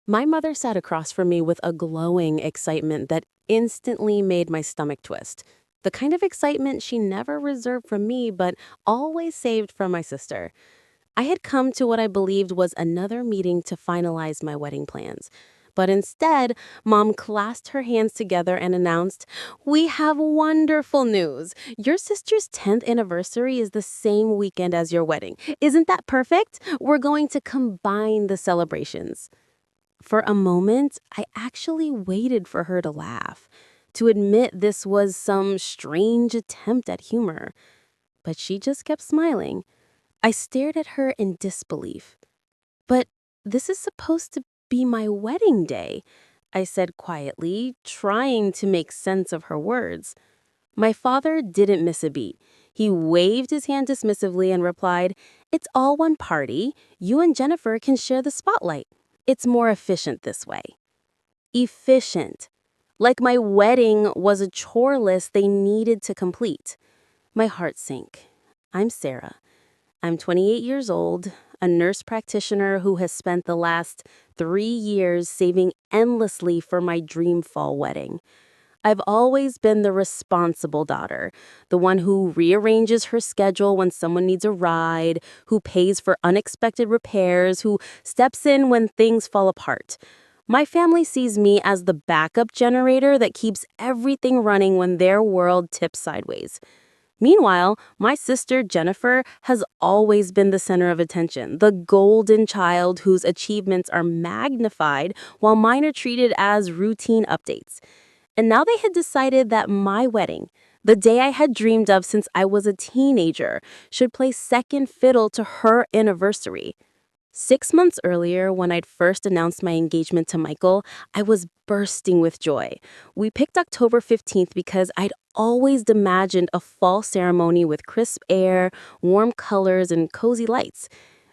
My mother sat across from me with a glowing excitement that instantly made my stomach twist. The kind of excitement she never reserved from me, but always saved from my sister. I had come to what I believed was another meeting to finalize my wedding plans. But instead, Mom clasped her hands together and announced, "We have wonderful news. Your sister's 10th anniversary is the same weekend as your wedding. Isn't that perfect? We're going to combine the celebrations." For a moment, I actually waited for her to laugh, to admit this was some strange attempt at humor. But she just kept smiling. I stared at her in disbelief. "But this is supposed to be my wedding day," I said quietly, trying to make sense of her words. My father didn't miss a beat. He waved his hand dismissively and replied, "It's all one party. You and Jennifer can share the spotlight. It's more efficient this way." Efficient. Like my wedding was a chore list they needed to complete. My heart sank. I'm Sarah. I'm 28 years old, a nurse practitioner who has spent the last 3 years saving endlessly for my dream fall wedding. I've always been the responsible daughter, the one who rearranges her schedule when someone needs a ride, who pays for unexpected repairs, who steps in when things fall apart. My family sees me as the backup generator that keeps everything running when their world tips sideways. Meanwhile, my sister Jennifer has always been the center of attention, the golden child whose achievements are magnified while mine are treated as routine updates. And now they had decided that my wedding, the day I had dreamed of since I was a teenager, should play second fiddle to her anniversary. 6 months earlier, when I'd first announced my engagement to Michael, I was bursting with joy. We picked October 15th because I'd always imagined a fall ceremony with crisp air, warm colors, and cozy lights.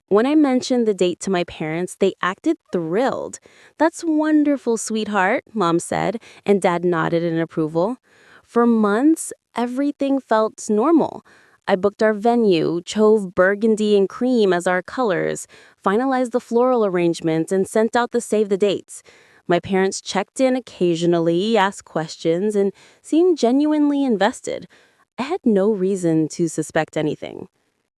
When I mentioned the date to my parents, they acted thrilled. "That's wonderful, sweetheart," Mom said, and Dad nodded in approval. For months, everything felt normal. I booked our venue, chose burgundy and cream as our colors, finalized the floral arrangements, and sent out the save the dates. My parents checked in occasionally, asked questions, and seemed genuinely invested. I had no reason to suspect anything.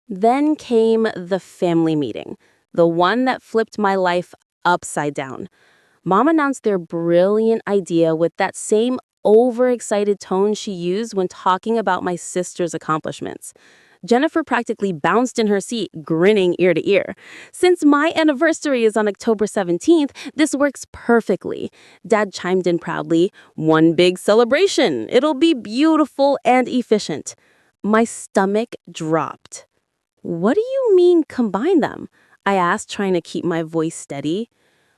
Then came the family meeting, the one that flipped my life upside down. Mom announced their brilliant idea with that same overexcited tone she used when talking about my sister's accomplishments. Jennifer practically bounced in her seat, grinning ear to ear. "Since my anniversary is on October 17th, this works perfectly." Dad chimed in proudly, "One big celebration. It'll be beautiful and efficient." My stomach dropped. "What do you mean combine them?" I asked, trying to keep my voice steady.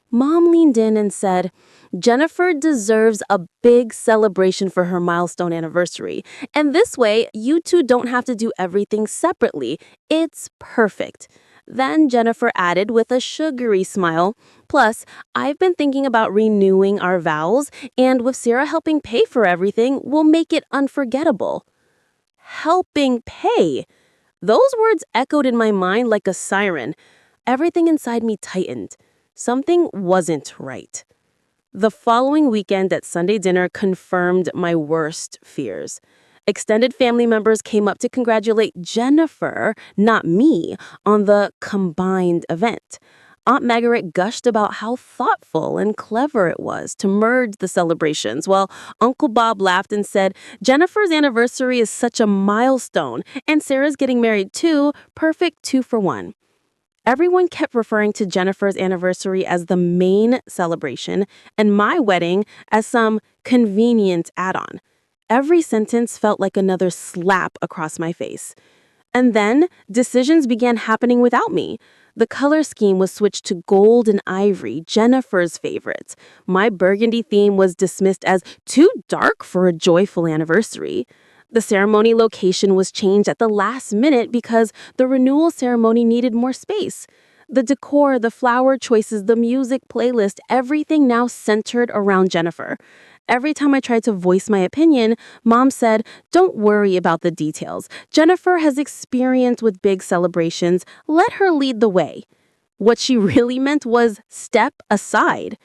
Mom leaned in and said, "Jennifer deserves a big celebration for her milestone anniversary. And this way, you two don't have to do everything separately. It's perfect." Then Jennifer added with a sugary smile, "Plus, I've been thinking about renewing our vows, and with Sarah helping pay for everything, we'll make it unforgettable." Helping pay. Those words echoed in my mind like a siren. Everything inside me tightened. Something wasn't right. The following weekend at Sunday dinner confirmed my worst fears. Extended family members came up to congratulate Jennifer, not me, on the combined event. Aunt Margaret gushed about how thoughtful and clever it was to merge the celebrations, while Uncle Bob laughed and said, "Jennifer's anniversary is such a milestone, and Sarah's getting married too, perfect 2-for-1." Everyone kept referring to Jennifer's anniversary as the main celebration and my wedding as some convenient add-on. Every sentence felt like another slap across my face. And then decisions began happening without me. The color scheme was switched to gold and ivory, Jennifer's favorites. My burgundy theme was dismissed as too dark for a joyful anniversary. The ceremony location was changed at the last minute because the renewal ceremony needed more space. The decor, the flower choices, the music playlist, everything now centered around Jennifer. Every time I tried to voice my opinion, Mom said, "Don't worry about the details. Jennifer has experience with big celebrations. Let her lead the way." What she really meant was step aside.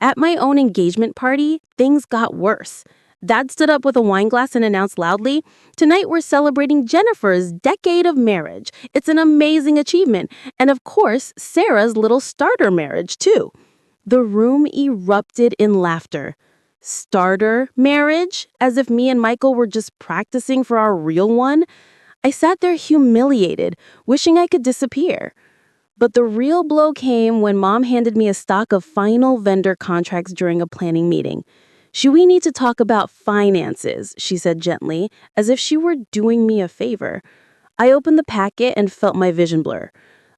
At my own engagement party, things got worse. Dad stood up with a wine glass and announced loudly, "Tonight we're celebrating Jennifer's decade of marriage. It's an amazing achievement. And of course, Sarah's little starter marriage, too." The room erupted in laughter. Starter marriage? As if me and Michael were just practicing for our real one? I sat there humiliated, wishing I could disappear. But the real blow came when Mom handed me a stock of final vendor contracts during a planning meeting. "Should we need to talk about finances?" she said gently, as if she were doing me a favor. I opened the packet and felt my vision blur.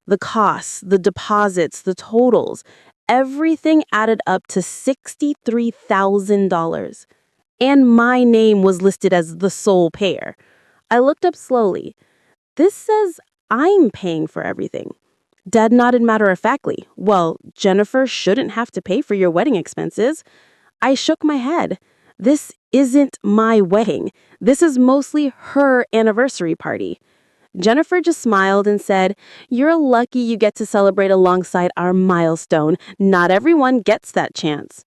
The costs, the deposits, the totals, everything added up to $63,000. And my name was listed as the sole payer. I looked up slowly. "This says I'm paying for everything." Dad nodded matter-of-factly. "Well, Jennifer shouldn't have to pay for your wedding expenses." I shook my head. "This isn't my wedding. This is mostly her anniversary party." Jennifer just smiled and said, "You're lucky you get to celebrate alongside our milestone. Not everyone gets that chance."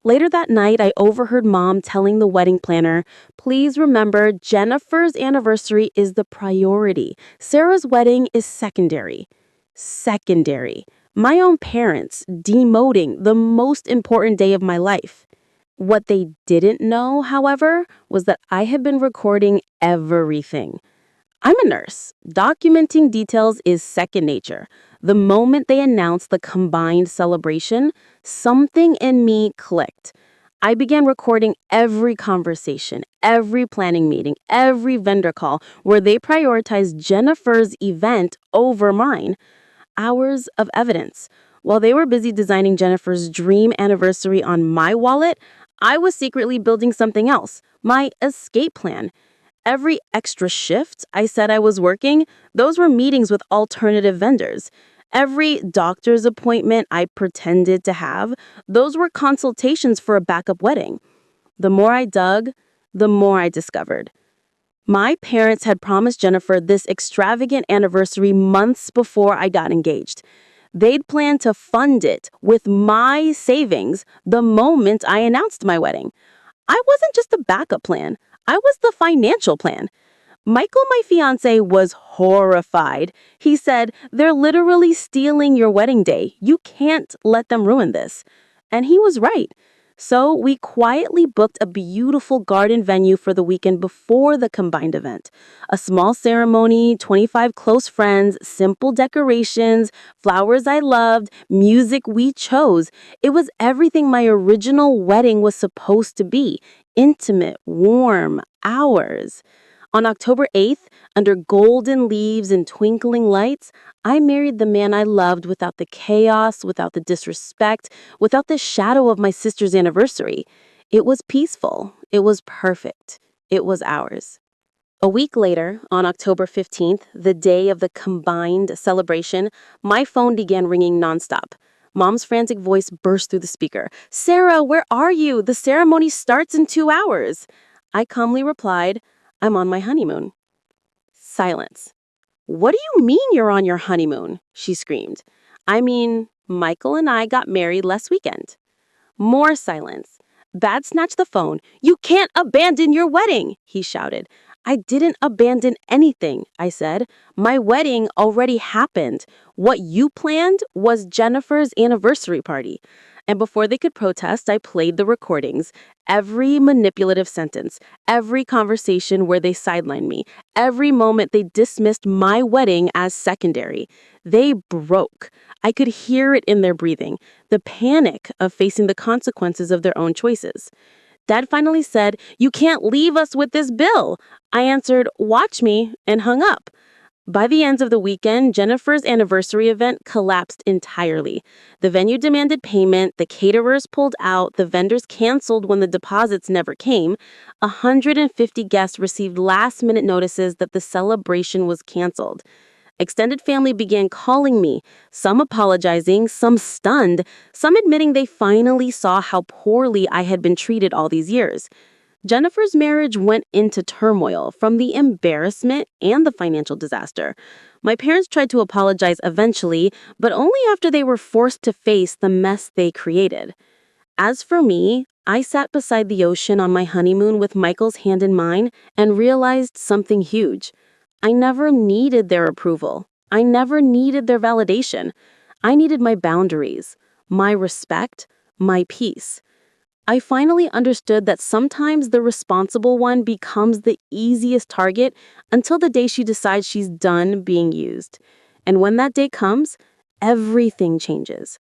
Later that night, I overheard Mom telling the wedding planner, "Please remember, Jennifer's anniversary is the priority. Sarah's wedding is secondary." Secondary. My own parents demoting the most important day of my life. What they didn't know, however, was that I had been recording everything. I'm a nurse. Documenting details is second nature. The moment they announced the combined celebration, something in me clicked. I began recording every conversation, every planning meeting, every vendor call where they prioritized Jennifer's event over mine. Hours of evidence. While they were busy designing Jennifer's dream anniversary on my wallet, I was secretly building something else, my escape plan. Every extra shift I said I was working, those were meetings with alternative vendors. Every doctor's appointment I pretended to have, those were consultations for a backup wedding. The more I dug, the more I discovered. My parents had promised Jennifer this extravagant anniversary months before I got engaged. They'd planned to fund it with my savings the moment I announced my wedding. I wasn't just a backup plan. I was the financial plan. Michael, my fiancé, was horrified. He said, "They're literally stealing your wedding day. You can't let them ruin this." And he was right. So we quietly booked a beautiful garden venue for the weekend before the combined event. A small ceremony, 25 close friends, simple decorations, flowers I loved, music we chose. It was everything my original wedding was supposed to be. Intimate, warm, ours. On October 8th, under golden leaves and twinkling lights, I married the man I loved without the chaos, without the disrespect, without the shadow of my sister's anniversary. It was peaceful. It was perfect. It was ours. A week later, on October 15th, the day of the combined celebration, my phone began ringing nonstop. Mom's frantic voice burst through the speaker. "Sarah, where are you? The ceremony starts in 2 hours." I calmly replied, "I'm on my honeymoon." Silence. "What do you mean you're on your honeymoon?" she screamed. "I mean, Michael and I got married last weekend." More silence. Dad snatched the phone. "You can't abandon your wedding," he shouted. "I didn't abandon anything," I said. "My wedding already happened. What you planned was Jennifer's anniversary party." And before they could protest, I played the recordings. Every manipulative sentence, every conversation where they sidelined me, every moment they dismissed my wedding as secondary. They broke. I could hear it in their breathing, the panic of facing the consequences of their own choices. Dad finally said, "You can't leave us with this bill." I answered, "Watch me," and hung up. By the end of the weekend, Jennifer's anniversary event collapsed entirely. The venue demanded payment, the caterers pulled out, the vendors canceled when the deposits never came. 150 guests received last-minute notices that the celebration was canceled. Extended family began calling me, some apologizing, some stunned, some admitting they finally saw how poorly I had been treated all these years. Jennifer's marriage went into turmoil from the embarrassment and the financial disaster. My parents tried to apologize eventually, but only after they were forced to face the mess they created. As for me, I sat beside the ocean on my honeymoon with Michael's hand in mine and realized something huge. I never needed their approval. I never needed their validation. I needed my boundaries, my respect, my peace. I finally understood that sometimes the responsible one becomes the easiest target until the day she decides she's done being used. And when that day comes, everything changes.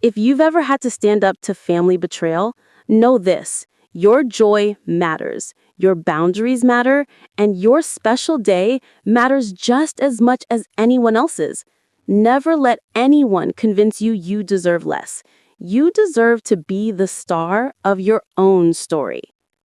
If you've ever had to stand up to family betrayal, know this: your joy matters, your boundaries matter, and your special day matters just as much as anyone else's. Never let anyone convince you you deserve less. You deserve to be the star of your own story.